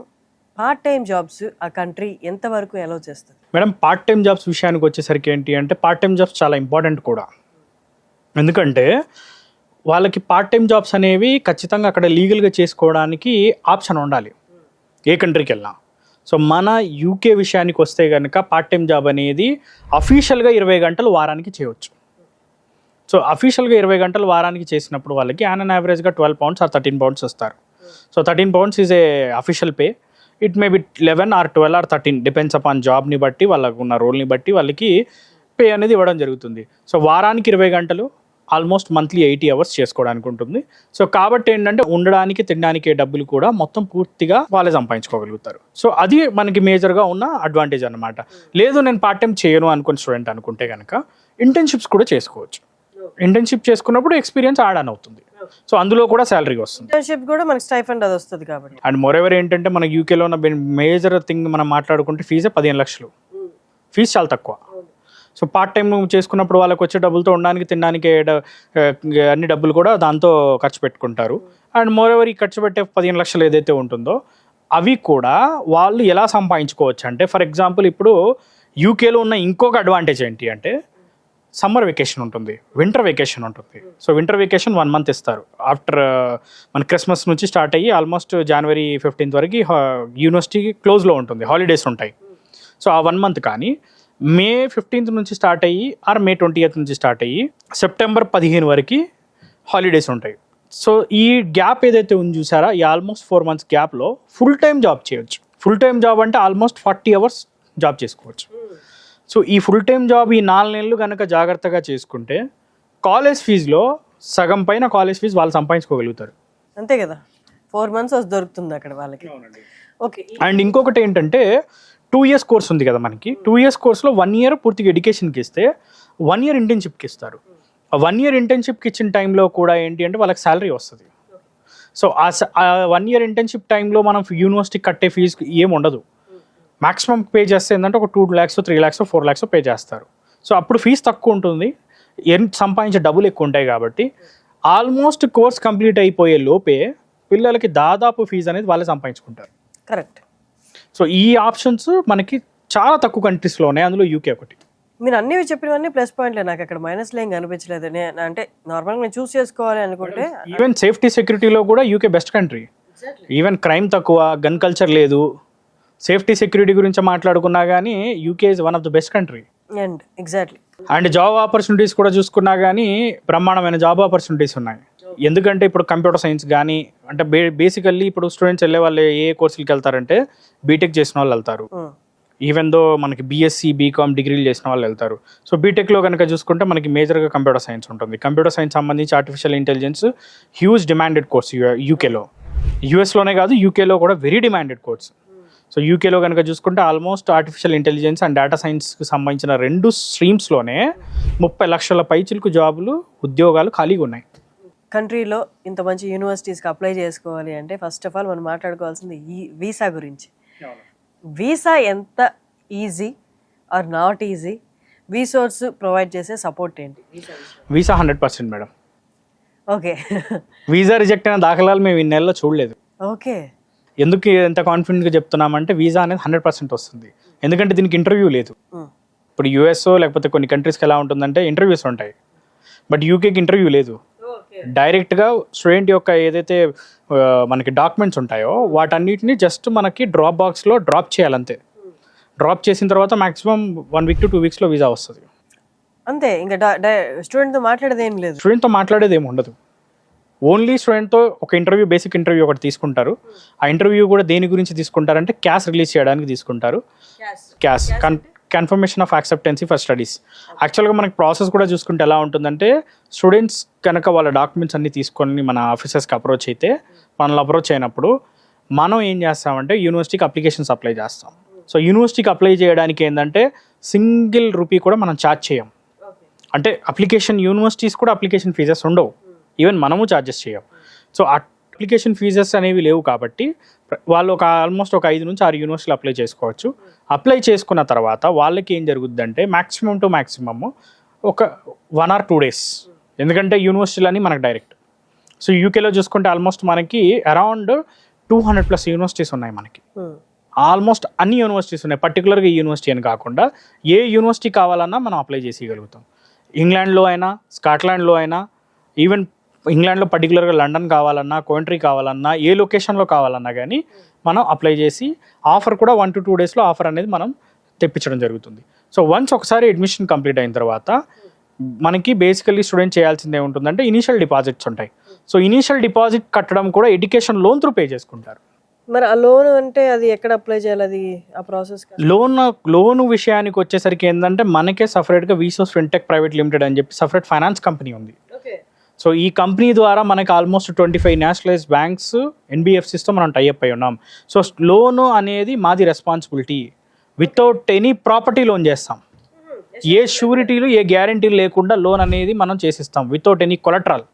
పార్ట్ టైం జాబ్స్ ఆ కంట్రీ ఎంతవరకు అలౌ చేస్తుంది? మేడం పార్ట్ టైం జాబ్స్ విషయానికి వచ్చేసరికి ఏంటి అంటే పార్ట్ టైం జాబ్స్ చాలా ఇంపార్టెంట్ కూడా. ఎందుకంటే వాళ్ళకి పార్ట్ టైం జాబ్స్ అనేవి ఖచ్చితంగా అక్కడ లీగల్గా చేసుకోవడానికి ఆప్షన్ ఉండాలి ఏ కంట్రీకి వెళ్ళినా. సో మన యూకే విషయానికి వస్తే కనుక పార్ట్ టైం జాబ్ అనేది అఫీషియల్గా 20 గంటలు వారానికి చేయవచ్చు. సో అఫీషియల్గా 20 గంటలు వారానికి చేసినప్పుడు వాళ్ళకి ఆన్ యావరేజ్గా 12 pounds or 13 pounds వస్తారు. So 13 pounds is a official pay. It may be 11 or 12 or 13 depends upon జాబ్ని బట్టి, వాళ్ళకు ఉన్న రోల్ని బట్టి వాళ్ళకి పే అనేది ఇవ్వడం జరుగుతుంది. సో వారానికి 20 గంటలు ఆల్మోస్ట్ మంత్లీ 80 hours చేసుకోవడానికి ఉంటుంది. సో కాబట్టి ఏంటంటే ఉండడానికి తినడానికి డబ్బులు కూడా మొత్తం పూర్తిగా వాళ్ళే సంపాదించుకోగలుగుతారు. సో అది మనకి మేజర్గా ఉన్న అడ్వాంటేజ్ అనమాట. లేదు నేను పార్ట్ టైం చేయను అనుకుని స్టూడెంట్ అనుకుంటే కనుక ఇంటర్న్షిప్స్ కూడా చేసుకోవచ్చు. ఇంటర్న్షిప్ చేసుకున్నప్పుడు ఎక్స్పీరియన్స్ యాడ్ ఆన్ అవుతుంది. సో అందులో కూడా శాలరీ వస్తుంది. ఇంటర్న్షిప్ కూడా మనకి స్టైఫండ్ అది వస్తుంది కాబట్టి. అండ్ మోరెవర్ ఏంటంటే మన యూకేలో ఉన్న మేజర్ థింగ్ మనం మాట్లాడుకుంటే ఫీజే 15 లక్షలు. ఫీజు చాలా తక్కువ. సో పార్ట్ టైం చేసుకున్నప్పుడు వాళ్ళకి వచ్చే డబ్బులతో ఉండడానికి తినడానికి అన్ని డబ్బులు కూడా దాంతో ఖర్చు పెట్టుకుంటారు. అండ్ మోరెవర్ ఈ ఖర్చు పెట్టే 15 లక్షలు ఏదైతే ఉంటుందో అవి కూడా వాళ్ళు ఎలా సంపాదించుకోవచ్చు అంటే ఫర్ ఎగ్జాంపుల్ ఇప్పుడు యూకేలో ఉన్న ఇంకొక అడ్వాంటేజ్ ఏంటి అంటే సమ్మర్ వెకేషన్ ఉంటుంది, వింటర్ వెకేషన్ ఉంటుంది. సో వింటర్ వెకేషన్ 1 month ఇస్తారు. ఆఫ్టర్ మన క్రిస్మస్ నుంచి స్టార్ట్ అయ్యి ఆల్మోస్ట్ January 15th వరకు యూనివర్సిటీ క్లోజ్లో ఉంటుంది, హాలిడేస్ ఉంటాయి. సో ఆ 1 month కానీ May 15th నుంచి స్టార్ట్ అయ్యి ఆర్ May 20th నుంచి స్టార్ట్ అయ్యి September 15 వరకు హాలిడేస్ ఉంటాయి. సో ఈ గ్యాప్ ఏదైతే ఉంది చూసారా, ఈ ఆల్మోస్ట్ 4 months గ్యాప్లో ఫుల్ టైం జాబ్ చేయొచ్చు. ఫుల్ టైం జాబ్ అంటే ఆల్మోస్ట్ 40 hours జాబ్ చేసుకోవచ్చు. సో ఈ ఫుల్ టైం జాబ్ ఈ 4 నెలలు కనుక జాగ్రత్తగా చేసుకుంటే కాలేజ్ ఫీజులో సగం పైన కాలేజ్ ఫీజు వాళ్ళు సంపాదించుకోగలుగుతారు. అంతే కదా, 4 months దొరుకుతుంది అక్కడ వాళ్ళకి. ఓకే. అండ్ ఇంకొకటి ఏంటంటే 2 years కోర్స్ ఉంది కదా మనకి. 2 years కోర్స్లో 1 year పూర్తిగా ఎడ్యుకేషన్కి ఇస్తే 1 year ఇంటర్న్షిప్కి ఇస్తారు. ఆ 1 year ఇంటర్న్షిప్కి ఇచ్చిన టైంలో కూడా ఏంటి అంటే వాళ్ళకి శాలరీ వస్తుంది. సో ఆ 1 year ఇంటర్న్షిప్ టైంలో మనం యూనివర్సిటీకి కట్టే ఫీజు ఏమి ఉండదు. మ్యాక్సిమం పే చేస్తే ఏంటంటే ఒక 2 lakhs 3 lakhs 4 lakhs పే చేస్తారు. సో అప్పుడు ఫీజు తక్కువ ఉంటుంది, సంపాదించే డబ్బులు ఎక్కువ ఉంటాయి. కాబట్టి ఆల్మోస్ట్ కోర్స్ కంప్లీట్ అయిపోయే లోపే పిల్లలకి దాదాపు ఫీజు అనేది వాళ్ళే సంపాదించుకుంటారు. కరెక్ట్. సో ఈ ఆప్షన్స్ మనకి చాలా తక్కువ కంట్రీస్లో ఉన్నాయి, అందులో యూకే ఒకటి. మీరు అన్ని చెప్పినవన్నీ ప్లస్ పాయింట్లే, నాకు అక్కడ మైనస్లో ఏం కనిపించలేదు. అంటే నార్మల్గా నేను చూస్ చేసుకోవాలి అనుకుంటే ఈవెన్ సేఫ్టీ సెక్యూరిటీలో కూడా UK best country. Even crime తక్కువ, గన్ కల్చర్ లేదు, సేఫ్టీ సెక్యూరిటీ గురించి మాట్లాడుకున్నా కానీ UK is one of the best country. And exactly. And job opportunities కూడా చూసుకున్నా కానీ బ్రహ్మాండమైన జాబ్ ఆపర్చునిటీస్ ఉన్నాయి. ఎందుకంటే ఇప్పుడు కంప్యూటర్ సైన్స్ కానీ అంటే బేసికల్లీ ఇప్పుడు స్టూడెంట్స్ వెళ్ళే వాళ్ళు ఏ కోర్సులకి వెళ్తారంటే బీటెక్ చేసిన వాళ్ళు వెళ్తారు. ఈవెన్ దో మనకి బీఎస్సీ బీకామ్ డిగ్రీలు చేసిన వాళ్ళు వెళ్తారు. సో బీటెక్లో కనుక చూసుకుంటే మనకి మేజర్గా కంప్యూటర్ సైన్స్ ఉంటుంది. కంప్యూటర్ సైన్స్ సంబంధించి artificial intelligence huge demanded course యూకేలో. యూఎస్లోనే కాదు యూకేలో కూడా వెరీ డిమాండెడ్ కోర్స్. సో యూకేలో కనుక చూసుకుంటే almost artificial intelligence and data సైన్స్కి సంబంధించిన 2 స్ట్రీమ్స్లోనే 30 లక్షల పైచిలకు జాబులు ఉద్యోగాలు ఖాళీగా ఉన్నాయి. కంట్రీలో ఇంత మంచి యూనివర్సిటీస్కి అప్లై చేసుకోవాలి అంటే ఫస్ట్ ఆఫ్ ఆల్ మనం మాట్లాడుకోవాల్సింది ఈ వీసా గురించి. వీసా ఎంత ఈజీ ఆర్ నాట్ ఈజీ, వీసోర్స్ ప్రొవైడ్ చేసే సపోర్ట్ ఏంటి? Visa 100% madam. Okay. Visa reject అయిన దాఖలాలు మేము ఈ నెలలో చూడలేదు. ఓకే. ఎందుకు ఎంత కాన్ఫిడెంట్గా చెప్తున్నామంటే వీసా అనేది 100% వస్తుంది. ఎందుకంటే దీనికి ఇంటర్వ్యూ లేదు. ఇప్పుడు యూఎస్ఓ లేకపోతే కొన్ని కంట్రీస్కి ఎలా ఉంటుందంటే ఇంటర్వ్యూస్ ఉంటాయి, బట్ యూకేకి ఇంటర్వ్యూ లేదు. డైరెక్ట్గా స్టూడెంట్ యొక్క ఏదైతే మనకి డాక్యుమెంట్స్ ఉంటాయో వాటన్నిటిని జస్ట్ మనకి డ్రాప్ బాక్స్లో డ్రాప్ చేయాలంతే. డ్రాప్ చేసిన తర్వాత మాక్సిమం 1 week to 2 weeksలో వీసా వస్తుంది అంతే. ఇంకా స్టూడెంట్తో మాట్లాడేది ఏం లేదు. స్టూడెంట్తో మాట్లాడేది ఏమి ఉండదు. ఓన్లీ స్టూడెంట్తో ఒక ఇంటర్వ్యూ, బేసిక్ ఇంటర్వ్యూ ఒకటి తీసుకుంటారు. ఆ ఇంటర్వ్యూ కూడా దేని గురించి తీసుకుంటారంటే క్యాస్ రిలీజ్ చేయడానికి తీసుకుంటారు. CAS confirmation of acceptancy for studies. యాక్చువల్గా మనకి ప్రాసెస్ కూడా చూసుకుంటే ఎలా ఉంటుందంటే స్టూడెంట్స్ కనుక వాళ్ళ డాక్యుమెంట్స్ అన్ని తీసుకొని మన ఆఫీసర్స్కి అప్రోచ్ అయితే, మనల్ని అప్రోచ్ అయినప్పుడు మనం ఏం చేస్తామంటే యూనివర్సిటీకి అప్లికేషన్స్ అప్లై చేస్తాం. సో యూనివర్సిటీకి అప్లై చేయడానికి ఏంటంటే సింగిల్ రూపీ కూడా మనం ఛార్జ్ చేయం. అంటే అప్లికేషన్ యూనివర్సిటీస్ కూడా అప్లికేషన్ ఫీజెస్ ఉండవు, ఈవెన్ మనము ఛార్జెస్ చేయం. సో అప్లికేషన్ ఫీజెస్ అనేవి లేవు కాబట్టి వాళ్ళు ఆల్మోస్ట్ ఒక 5 నుంచి 6 యూనివర్సిటీలు అప్లై చేసుకోవచ్చు. అప్లై చేసుకున్న తర్వాత వాళ్ళకి ఏం జరుగుతుందంటే మ్యాక్సిమం టు మ్యాక్సిమమ్ ఒక 1 or 2 days, ఎందుకంటే యూనివర్సిటీలని మనకు డైరెక్ట్. సో యూకేలో చూసుకుంటే ఆల్మోస్ట్ మనకి అరౌండ్ 200+ యూనివర్సిటీస్ ఉన్నాయి. మనకి ఆల్మోస్ట్ అన్ని యూనివర్సిటీస్ ఉన్నాయి. పర్టికులర్గా ఈ యూనివర్సిటీ అని కాకుండా ఏ యూనివర్సిటీ కావాలన్నా మనం అప్లై చేసేయగలుగుతాం. ఇంగ్లాండ్లో అయినా, స్కాట్లాండ్లో అయినా, ఈవెన్ ఇంగ్లాండ్లో పర్టికులర్గా లండన్ కావాలన్నా, కోయంట్రీ కావాలన్నా, ఏ లొకేషన్లో కావాలన్నా కానీ మనం అప్లై చేసి ఆఫర్ కూడా 1 to 2 daysలో ఆఫర్ అనేది మనం తెప్పించడం జరుగుతుంది. సో వన్స్ ఒకసారి అడ్మిషన్ కంప్లీట్ అయిన తర్వాత మనకి బేసికల్లీ స్టూడెంట్ చేయాల్సింది ఏముంటుందంటే ఇనీషియల్ డిపాజిట్స్ ఉంటాయి. సో ఇనీషియల్ డిపాజిట్ కట్టడం కూడా ఎడ్యుకేషన్ లోన్ త్రూ పే చేసుకుంటారు. మరి ఆ లోన్ అంటే అది ఎక్కడ అప్లై చేయాలి? అది ఆ ప్రాసెస్ లోన్ విషయానికి వచ్చేసరికి ఏంటంటే మనకే సపరేట్గా వీసోస్ ఫిన్టెక్ ప్రైవేట్ లిమిటెడ్ అని చెప్పి సపరేట్ ఫైనాన్స్ కంపెనీ ఉంది. సో ఈ కంపెనీ ద్వారా మనకి ఆల్మోస్ట్ 25 నేషనలైజ్డ్ బ్యాంక్స్, ఎన్బిఎఫ్సిస్తో మనం టైఅప్ అయి ఉన్నాం. సో లోను అనేది మాది responsibility. Without any property loan చేస్తాం. ఏ షూరిటీలు, ఏ గ్యారంటీలు లేకుండా లోన్ అనేది మనం చేసిస్తాం వితౌట్ ఎనీ కొలట్రల్.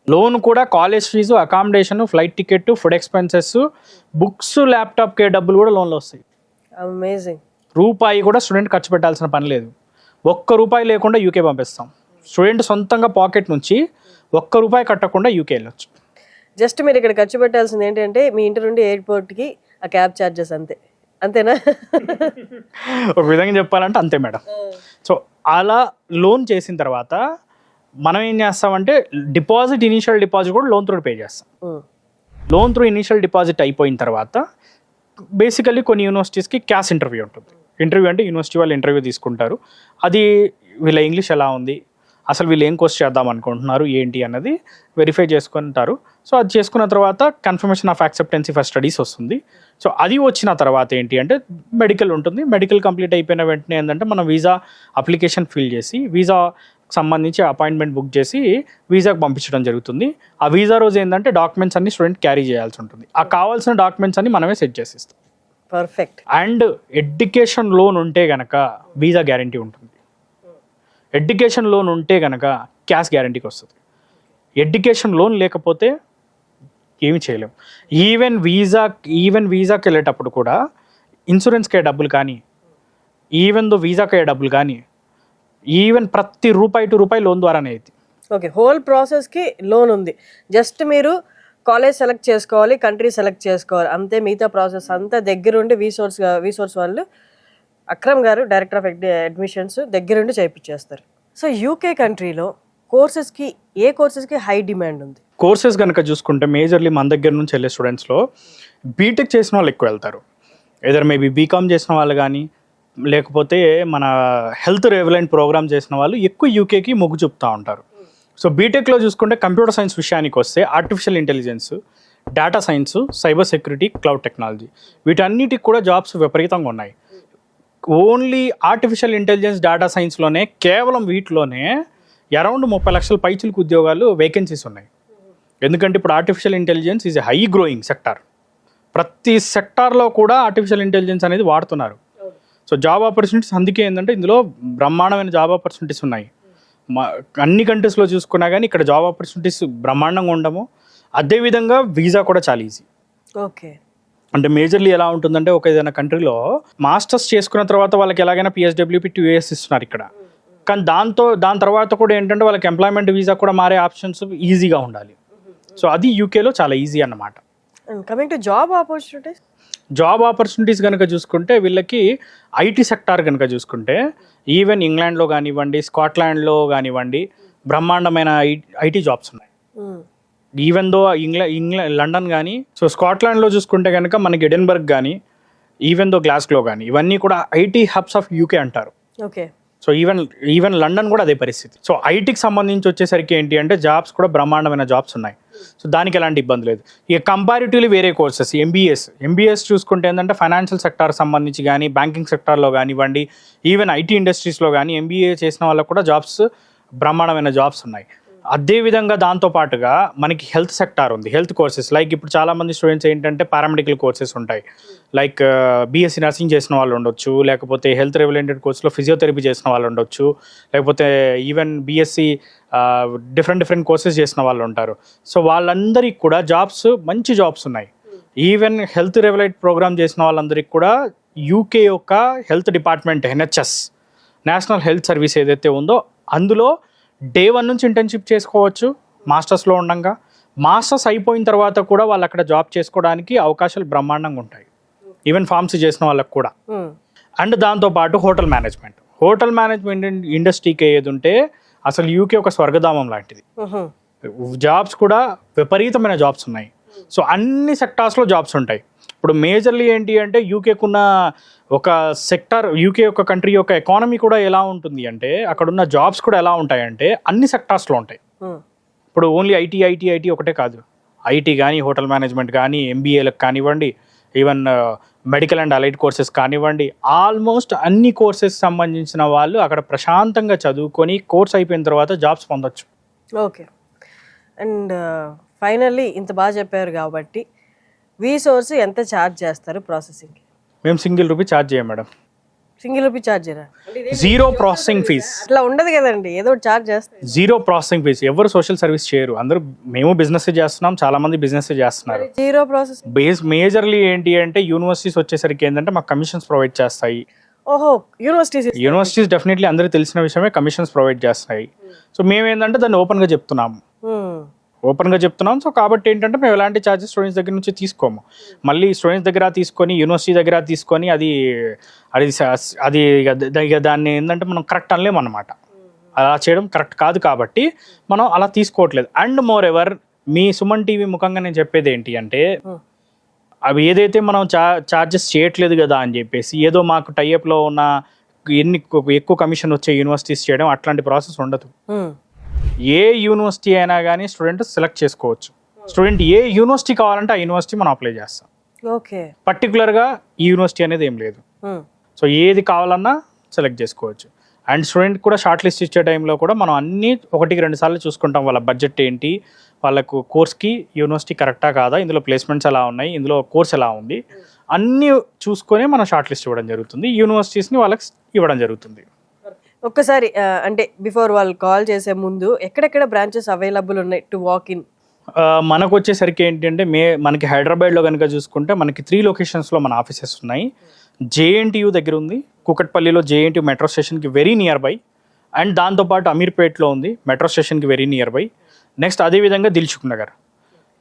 లోన్ కూడా college fee, accommodation, flight ticket, food expenses, books, ల్యాప్టాప్కే డబ్బులు కూడా లోన్లో వస్తాయి. అమేజింగ్. రూపాయి కూడా స్టూడెంట్ ఖర్చు పెట్టాల్సిన పని లేదు. 1 రూపాయి లేకుండా యూకే పంపిస్తాం. స్టూడెంట్ సొంతంగా పాకెట్ నుంచి 1 రూపాయి కట్టకుండా యూకే వెళ్ళొచ్చు. జస్ట్ మీరు ఇక్కడ ఖర్చు పెట్టాల్సింది ఏంటంటే మీ ఇంటి నుండి ఎయిర్పోర్ట్కి ఆ క్యాబ్ ఛార్జెస్, అంతేనా? ఒక విధంగా చెప్పాలంటే అంతే మేడం. సో అలా లోన్ చేసిన తర్వాత మనం ఏం చేస్తామంటే ఇనీషియల్ డిపాజిట్ కూడా లోన్ త్రూ పే చేస్తాం. లోన్ త్రూ ఇనీషియల్ డిపాజిట్ అయిపోయిన తర్వాత బేసికల్లీ కొన్ని యూనివర్సిటీస్కి క్యాష్ ఇంటర్వ్యూ ఉంటుంది. ఇంటర్వ్యూ అంటే యూనివర్సిటీ వాళ్ళు ఇంటర్వ్యూ తీసుకుంటారు. అది వీళ్ళ ఇంగ్లీష్ ఎలా ఉంది, అసలు వీళ్ళు ఏం కోర్స్ చేద్దాం అనుకుంటున్నారు ఏంటి అన్నది వెరిఫై చేసుకుంటారు. సో అది చేసుకున్న తర్వాత confirmation of acceptancy for studies వస్తుంది. సో అది వచ్చిన తర్వాత ఏంటి అంటే మెడికల్ ఉంటుంది. మెడికల్ కంప్లీట్ అయిపోయిన వెంటనే ఏంటంటే మనం వీసా అప్లికేషన్ ఫిల్ చేసి వీసా సంబంధించి అపాయింట్మెంట్ బుక్ చేసి వీసాకి పంపించడం జరుగుతుంది. ఆ వీసా రోజు ఏంటంటే డాక్యుమెంట్స్ అన్ని స్టూడెంట్ క్యారీ చేయాల్సి ఉంటుంది. ఆ కావాల్సిన డాక్యుమెంట్స్ అన్ని మనమే సెట్ చేసిస్తాం. పర్ఫెక్ట్. అండ్ ఎడ్యుకేషన్ లోన్ ఉంటే గనక వీసా గ్యారంటీ ఉంటుంది. ఎడ్యుకేషన్ లోన్ ఉంటే కనుక క్యాష్ గ్యారంటీకి వస్తుంది. ఎడ్యుకేషన్ లోన్ లేకపోతే ఏమి చేయలేము. ఈవెన్ వీసాకి వెళ్ళేటప్పుడు కూడా ఇన్సూరెన్స్కి డబ్బులు కానీ, వీసాకి డబ్బులు కానీ, ఈవెన్ ప్రతి రూపాయి టు రూపాయి లోన్ ద్వారానే అయింది. ఓకే, హోల్ ప్రాసెస్కి లోన్ ఉంది. జస్ట్ మీరు కాలేజ్ సెలెక్ట్ చేసుకోవాలి, కంట్రీ సెలెక్ట్ చేసుకోవాలి, అంతే. మిగతా ప్రాసెస్ అంతా దగ్గరుండి వీసోర్స్ వాళ్ళు అక్రమ్ గారు, డైరెక్టర్ ఆఫ్ అడ్మిషన్స్, దగ్గరుండి చేయించేస్తారు. సో యూకే కంట్రీలో ఏ కోర్సెస్కి హై డిమాండ్ ఉంది? కోర్సెస్ కనుక చూసుకుంటే మేజర్లీ మన దగ్గర నుంచి వెళ్ళే స్టూడెంట్స్లో బీటెక్ చేసిన వాళ్ళు ఎక్కువ వెళ్తారు. ఏదర్ మేబీ బీకామ్ చేసిన వాళ్ళు కానీ, లేకపోతే మన హెల్త్ రెవలెంట్ ప్రోగ్రామ్ చేసిన వాళ్ళు ఎక్కువ యూకేకి మొగ్గు చూపుతూ ఉంటారు. సో బీటెక్లో చూసుకుంటే కంప్యూటర్ సైన్స్ విషయానికి వస్తే artificial intelligence, data science, cyber security, cloud technology, వీటన్నిటికి కూడా జాబ్స్ విపరీతంగా ఉన్నాయి. ఓన్లీ ఆర్టిఫిషియల్ ఇంటెలిజెన్స్, డేటా సైన్స్లోనే కేవలం వీటిలోనే అరౌండ్ 30 లక్షల పైచిలకు ఉద్యోగాలు వేకెన్సీస్ ఉన్నాయి. ఎందుకంటే ఇప్పుడు artificial intelligence is a high growing sector. ప్రతి సెక్టార్లో కూడా ఆర్టిఫిషియల్ ఇంటెలిజెన్స్ అనేది వాడుతున్నారు. సో జాబ్ ఆపర్చునిటీస్ అందుకే ఏంటంటే ఇందులో బ్రహ్మాండమైన జాబ్ ఆపర్చునిటీస్ ఉన్నాయి. అన్ని కంట్రీస్లో చూసుకున్నా కానీ ఇక్కడ జాబ్ ఆపర్చునిటీస్ బ్రహ్మాండంగా ఉండము. అదేవిధంగా వీసా కూడా చాలా ఈజీ. ఓకే, అంటే మేజర్లీ ఎలా ఉంటుందంటే ఒక ఏదైనా కంట్రీలో మాస్టర్స్ చేసుకున్న తర్వాత వాళ్ళకి ఎలాగైనా PSWP 2 years ఇస్తున్నారు ఇక్కడ. కానీ దాని తర్వాత కూడా ఏంటంటే వాళ్ళకి ఎంప్లాయ్మెంట్ వీసా కూడా మారే ఆప్షన్స్ ఈజీగా ఉండాలి. సో అది యూకేలో చాలా ఈజీ అన్నమాట. కమింగ్ టు జాబ్ ఆపర్చునిటీస్ కనుక చూసుకుంటే వీళ్ళకి IT సెక్టార్ కనుక చూసుకుంటే ఈవెన్ ఇంగ్లాండ్లో కానివ్వండి, స్కాట్లాండ్లో కానివ్వండి బ్రహ్మాండమైన IT జాబ్స్ ఉన్నాయి. ఈవెన్ దో లండన్ కానీ, సో స్కాట్లాండ్లో చూసుకుంటే కనుక మనకి ఎడిన్బర్గ్ కానీ, ఈవెన్ దో గ్లాస్గో కానీ ఇవన్నీ కూడా IT హబ్స్ ఆఫ్ యూకే అంటారు. ఓకే, సో ఈవెన్ లండన్ కూడా అదే పరిస్థితి. సో ఐటీకి సంబంధించి వచ్చేసరికి ఏంటి అంటే జాబ్స్ కూడా బ్రహ్మాండమైన జాబ్స్ ఉన్నాయి. సో దానికి ఎలాంటి ఇబ్బంది లేదు. ఇక కంపారిటివ్లీ వేరే కోర్సెస్ ఎంబీఎస్ చూసుకుంటే ఏంటంటే ఫైనాన్షియల్ సెక్టార్ సంబంధించి కానీ, బ్యాంకింగ్ సెక్టార్లో కానివ్వండి, ఈవెన్ IT ఇండస్ట్రీస్లో కానీ ఎంబీఏ చేసిన వాళ్ళకు కూడా జాబ్స్ బ్రహ్మాండమైన జాబ్స్ ఉన్నాయి. అదేవిధంగా దాంతోపాటుగా మనకి హెల్త్ సెక్టార్ ఉంది. హెల్త్ కోర్సెస్ లైక్ ఇప్పుడు చాలామంది స్టూడెంట్స్ ఏంటంటే పారామెడికల్ కోర్సెస్ ఉంటాయి. లైక్ BSc నర్సింగ్ చేసిన వాళ్ళు ఉండొచ్చు, లేకపోతే హెల్త్ రిలేటెడ్ కోర్సులో ఫిజియోథెరపీ చేసిన వాళ్ళు ఉండొచ్చు, లేకపోతే ఈవెన్ BSc డిఫరెంట్ కోర్సెస్ చేసిన వాళ్ళు ఉంటారు. సో వాళ్ళందరికీ కూడా మంచి జాబ్స్ ఉన్నాయి. ఈవెన్ హెల్త్ రిలేటెడ్ ప్రోగ్రామ్ చేసిన వాళ్ళందరికీ కూడా యూకే యొక్క health department NHS national health service ఏదైతే ఉందో అందులో Day 1 నుంచి ఇంటర్న్షిప్ చేసుకోవచ్చు మాస్టర్స్లో ఉండగా. మాస్టర్స్ అయిపోయిన తర్వాత కూడా వాళ్ళు అక్కడ జాబ్ చేసుకోవడానికి అవకాశాలు బ్రహ్మాండంగా ఉంటాయి, ఈవెన్ ఫార్మసీ చేసిన వాళ్ళకి కూడా. అండ్ దాంతోపాటు హోటల్ మేనేజ్మెంట్ ఇండస్ట్రీకి ఏది ఉంటే అసలు యూకే ఒక స్వర్గధామం లాంటిది. జాబ్స్ కూడా విపరీతమైన జాబ్స్ ఉన్నాయి. సో అన్ని సెక్టార్స్లో జాబ్స్ ఉంటాయి. ఇప్పుడు మేజర్లీ ఏంటి అంటే యూకేకున్న ఒక సెక్టార్, యూకే యొక్క కంట్రీ యొక్క ఎకానమీ కూడా ఎలా ఉంటుంది అంటే అక్కడున్న జాబ్స్ కూడా ఎలా ఉంటాయంటే అన్ని సెక్టార్స్లో ఉంటాయి. ఇప్పుడు ఓన్లీ ఐటీ ఒకటే కాదు, IT కానీ, హోటల్ మేనేజ్మెంట్ కానీ, MBAలకు కానివ్వండి, even medical and allied courses కానివ్వండి, ఆల్మోస్ట్ అన్ని కోర్సెస్ సంబంధించిన వాళ్ళు అక్కడ ప్రశాంతంగా చదువుకొని కోర్స్ అయిపోయిన తర్వాత జాబ్స్ పొందొచ్చు. ఓకే, అండ్ ఫైనల్లీ ఇంత బాగా చెప్పారు కాబట్టి వీసోర్స్ ఎంత ఛార్జ్ చేస్తారు ప్రాసెసింగ్కి? మేము ₹1 ఛార్జ్ చేయం మేడం. ₹1 ఛార్జ్ చేయరా? Zero processing fee. అట్లా ఉండదు కదండి, ఏదో ఛార్జ్ చేస్తారు. Zero processing fee. ఎవరు సోషల్ సర్వీస్ చేయరు. అందరూ మేము బిజినెస్ చేస్తున్నాం, చాలా మంది బిజినెస్ చేస్తున్నారు. జీరో ప్రాసెస్ మేజర్లీ ఏంటి అంటే యూనివర్సిటీస్ వచ్చేసరికి ఏంటంటే మాకు కమిషన్స్ ప్రొవైడ్ చేస్తాయి. ఓహో, యూనివర్సిటీస్ డెఫినెట్లీ అందరూ తెలిసిన విషయమే, కమిషన్స్ ప్రొవైడ్ చేస్తాయి. సో మేము ఏంటంటే దాన్ని ఓపెన్గా చెప్తున్నాము. సో కాబట్టి ఏంటంటే మేము ఎలాంటి ఛార్జెస్ స్టూడెంట్స్ దగ్గర నుంచి తీసుకోము. మళ్ళీ స్టూడెంట్స్ దగ్గర తీసుకొని, యూనివర్సిటీ దగ్గర తీసుకొని అది ఇక దాన్ని ఏంటంటే మనం కరెక్ట్ అనలేము అన్నమాట. అలా చేయడం కరెక్ట్ కాదు కాబట్టి మనం అలా తీసుకోవట్లేదు. And more ever me Suman TV ముఖంగా నేను చెప్పేది ఏంటి అంటే అవి ఏదైతే మనం ఛార్జెస్ చేయట్లేదు కదా అని చెప్పేసి ఏదో మాకు టైఅప్లో ఉన్న ఎక్కువ కమిషన్ వచ్చే యూనివర్సిటీస్ చేయడం అట్లాంటి ప్రాసెస్ ఉండదు. ఏ యూనివర్సిటీ అయినా కానీ స్టూడెంట్ సెలెక్ట్ చేసుకోవచ్చు. స్టూడెంట్ ఏ యూనివర్సిటీ కావాలంటే ఆ యూనివర్సిటీ మనం అప్లై చేస్తాం. ఓకే, పర్టికులర్గా ఈ యూనివర్సిటీ అనేది ఏం లేదు. సో ఏది కావాలన్నా సెలెక్ట్ చేసుకోవచ్చు. అండ్ స్టూడెంట్ కూడా షార్ట్ లిస్ట్ ఇచ్చే టైంలో కూడా మనం అన్ని 1-2 సార్లు చూసుకుంటాం. వాళ్ళ బడ్జెట్ ఏంటి, వాళ్ళకు కోర్స్కి యూనివర్సిటీ కరెక్టా కాదా, ఇందులో ప్లేస్మెంట్స్ ఎలా ఉన్నాయి, ఇందులో కోర్స్ ఎలా ఉంది, అన్నీ చూసుకొని మనం షార్ట్ లిస్ట్ ఇవ్వడం జరుగుతుంది. యూనివర్సిటీస్ని వాళ్ళకి ఇవ్వడం జరుగుతుంది. ఒక్కసారి అంటే బిఫోర్ వాళ్ళు కాల్ చేసే ముందు ఎక్కడెక్కడ బ్రాంచెస్ అవైలబుల్ ఉన్నాయి టు వాక్ ఇన్? మనకు వచ్చేసరికి ఏంటంటే మనకి హైదరాబాద్లో కనుక చూసుకుంటే మనకి 3 లొకేషన్స్లో మన ఆఫీసెస్ ఉన్నాయి. JNTU దగ్గర ఉంది, కూకట్పల్లిలో JNTU మెట్రో స్టేషన్కి వెరీ నియర్ బై. అండ్ దాంతోపాటు అమీర్పేట్లో ఉంది, మెట్రో స్టేషన్కి వెరీ నియర్ బై. నెక్స్ట్ అదేవిధంగా దిల్సుఖ్ నగర్.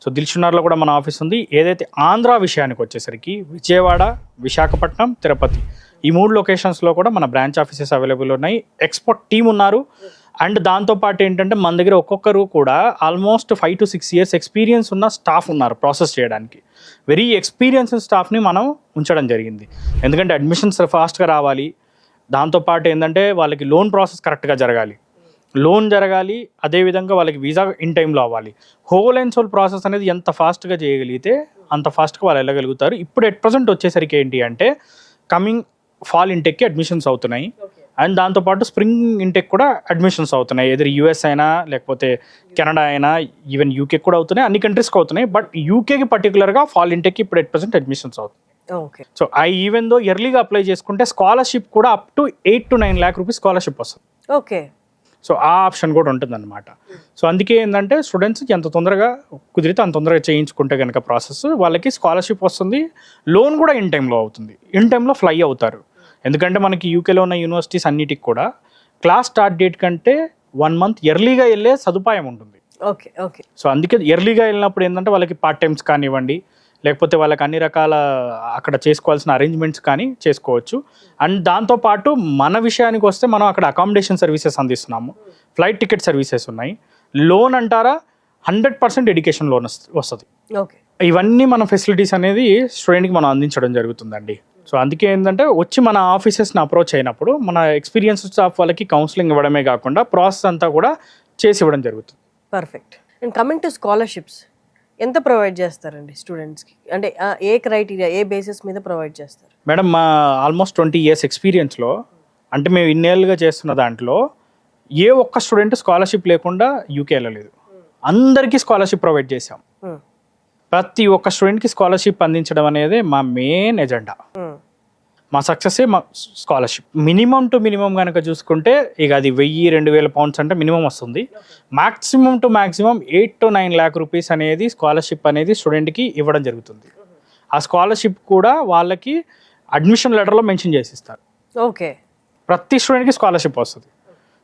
సో దిల్సుఖ్ నగర్లో కూడా మన ఆఫీస్ ఉంది. ఏదైతే ఆంధ్ర విషయానికి వచ్చేసరికి విజయవాడ, విశాఖపట్నం, తిరుపతి ఈ 3 లొకేషన్స్లో కూడా మన బ్రాంచ్ ఆఫీసెస్ అవైలబుల్ ఉన్నాయి. ఎక్స్పర్ట్ టీమ్ ఉన్నారు. అండ్ దాంతోపాటు ఏంటంటే మన దగ్గర ఒక్కొక్కరు కూడా ఆల్మోస్ట్ 5 to 6 years ఎక్స్పీరియన్స్ ఉన్న స్టాఫ్ ఉన్నారు ప్రాసెస్ చేయడానికి. వెరీ ఎక్స్పీరియన్స్డ్ స్టాఫ్ని మనం ఉంచడం జరిగింది. ఎందుకంటే అడ్మిషన్స్ ఫాస్ట్గా రావాలి, దాంతోపాటు ఏంటంటే వాళ్ళకి లోన్ ప్రాసెస్ కరెక్ట్గా జరగాలి, అదేవిధంగా వాళ్ళకి వీసా ఇన్ టైంలో అవ్వాలి. హోల్ అండ్ సోల్ ప్రాసెస్ అనేది ఎంత ఫాస్ట్గా చేయగలిగితే అంత ఫాస్ట్గా వాళ్ళు వెళ్ళగలుగుతారు. ఇప్పుడు ఎట్ ప్రజెంట్ వచ్చేసరికి ఏంటి అంటే కమింగ్ ఫాల్ ఇంటెక్కి అడ్మిషన్స్ అవుతున్నాయి. అండ్ దాంతోపాటు స్ప్రింగ్ ఇంటెక్ కూడా అడ్మిషన్స్ అవుతున్నాయి, ఎదురు యూఎస్ అయినా లేకపోతే కెనడా అయినా ఈవెన్ యూకే కూడా అవుతున్నాయి, అన్ని కంట్రీస్కి అవుతున్నాయి. బట్ యూకేకి పర్టికులర్గా ఫాల్ ఇంటెక్కి ఇప్పుడు 8% అడ్మిషన్స్ అవుతుంది. ఓకే. సో ఈవెన్ దో ఎర్లీగా అప్లై చేసుకుంటే స్కాలర్షిప్ కూడా up to 8 to 9 lakh rupees scholarship వస్తుంది. ఓకే. సో ఆ ఆప్షన్ కూడా ఉంటుందన్నమాట. సో అందుకే ఏంటంటే స్టూడెంట్స్కి ఎంత తొందరగా కుదిరితే అంత తొందరగా చేయించుకుంటే కనుక ప్రాసెస్ వాళ్ళకి స్కాలర్షిప్ వస్తుంది, లోన్ కూడా ఇన్ టైంలో అవుతుంది, ఇన్ టైంలో ఫ్లై అవుతారు. ఎందుకంటే మనకి యూకేలో ఉన్న యూనివర్సిటీస్ అన్నిటికి కూడా క్లాస్ స్టార్ట్ డేట్ కంటే 1 month ఎర్లీగా వెళ్ళే సదుపాయం ఉంటుంది. ఓకే. ఓకే. సో అందుకే ఎర్లీగా వెళ్ళినప్పుడు ఏంటంటే వాళ్ళకి పార్ట్ టైమ్స్ కానివ్వండి, లేకపోతే వాళ్ళకి అన్ని రకాల అక్కడ చేసుకోవాల్సిన అరేంజ్మెంట్స్ కానీ చేసుకోవచ్చు. అండ్ దాంతోపాటు మన విషయానికి వస్తే మనం అక్కడ అకామిడేషన్ సర్వీసెస్ అందిస్తున్నాము, ఫ్లైట్ టికెట్ సర్వీసెస్ ఉన్నాయి, లోన్ అంటారా 100% ఎడ్యుకేషన్ లోన్ వస్తుంది. ఓకే. ఇవన్నీ మన ఫెసిలిటీస్ అనేది స్టూడెంట్కి మనం అందించడం జరుగుతుందండి. సో అందుకే ఏంటంటే వచ్చి మన ఆఫీసెస్ని అప్రోచ్ అయినప్పుడు మన ఎక్స్పీరియన్స్ స్టాఫ్ వాళ్ళకి కౌన్సిలింగ్ ఇవ్వడమే కాకుండా ప్రాసెస్ అంతా కూడా చేసి ఇవ్వడం జరుగుతుంది. Perfect. And coming to scholarships, ఎంత ప్రొవైడ్ చేస్తారండి స్టూడెంట్స్కి? అంటే ఏ క్రైటీరియా, ఏ బేసిస్ మీద ప్రొవైడ్ చేస్తారు? మేడం మా ఆల్మోస్ట్ 20 years ఎక్స్పీరియన్స్లో, అంటే మేము ఇన్నేళ్ళుగా చేస్తున్న దాంట్లో ఏ ఒక్క స్టూడెంట్ స్కాలర్షిప్ లేకుండా యూకే వెళ్ళలేదు. అందరికీ స్కాలర్షిప్ ప్రొవైడ్ చేసాం. ప్రతి ఒక్క స్టూడెంట్కి స్కాలర్షిప్ అందించడం అనేది మా మెయిన్ ఎజెండా. మా సక్సెసే మా స్కాలర్షిప్. మినిమం టు మినిమం కనుక చూసుకుంటే ఇక అది 1000-2000 pounds అంటే మినిమం వస్తుంది. Maximum to maximum 8 to 9 lakh rupees అనేది స్కాలర్షిప్ అనేది స్టూడెంట్కి ఇవ్వడం జరుగుతుంది. ఆ స్కాలర్షిప్ కూడా వాళ్ళకి అడ్మిషన్ లెటర్లో మెన్షన్ చేసి ఇస్తారు. ఓకే. ప్రతి స్టూడెంట్కి స్కాలర్షిప్ వస్తుంది.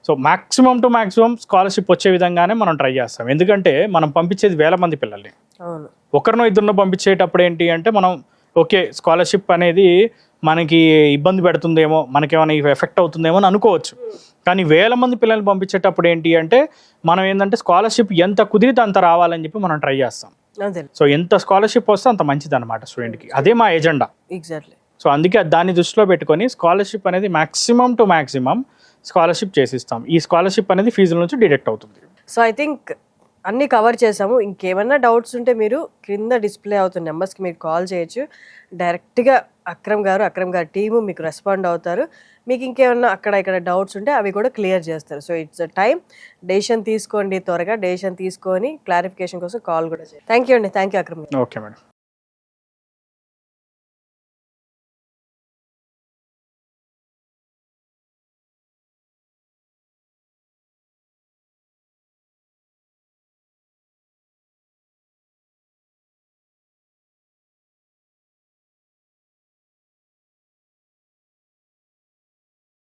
So maximum to maximum scholarship వచ్చే విధంగానే మనం ట్రై చేస్తాం. ఎందుకంటే మనం పంపించేది 1000 మంది పిల్లల్ని. అవును. ఒకరినో ఇద్దరినో పంపించేటప్పుడు ఏంటి అంటే మనం ఓకే స్కాలర్షిప్ అనేది మనకి ఇబ్బంది పెడుతుందేమో, మనకేమైనా ఎఫెక్ట్ అవుతుందేమో అని అనుకోవచ్చు. కానీ 1000 మంది పిల్లల్ని పంపించేటప్పుడు ఏంటి అంటే మనం ఏంటంటే స్కాలర్షిప్ ఎంత కుదిరితే అంత రావాలని చెప్పి మనం ట్రై చేస్తాం. అదే. సో ఎంత స్కాలర్షిప్ వస్తే అంత మంచిది అనమాట స్టూడెంట్కి. అదే మా ఎజెండా. ఎగ్జాక్ట్లీ. సో అందుకే దాన్ని దృష్టిలో పెట్టుకొని స్కాలర్షిప్ అనేది మ్యాక్సిమం టు మ్యాక్సిమం స్కాలర్షిప్ చేసిస్తాం. ఈ స్కాలర్షిప్ అనేది ఫీజుల నుంచి డిడక్ట్ అవుతుంది. సో ఐ థింక్ అన్నీ కవర్ చేసాము. ఇంకేమన్నా డౌట్స్ ఉంటే మీరు క్రింద డిస్ప్లే అవుతున్న నెంబర్స్కి మీరు కాల్ చేయొచ్చు. డైరెక్ట్గా అక్రమ్ గారు టీము మీకు రెస్పాండ్ అవుతారు. మీకు ఇంకేమన్నా అక్కడ ఇక్కడ డౌట్స్ ఉంటే అవి కూడా క్లియర్ చేస్తారు. So it's a time, decision తీసుకోండి, త్వరగా డెసిషన్ తీసుకొని క్లారిఫికేషన్ కోసం కాల్ కూడా చేయండి. థ్యాంక్ యూ అండి. థ్యాంక్ యూ అక్రమ్ గారు. Okay madam.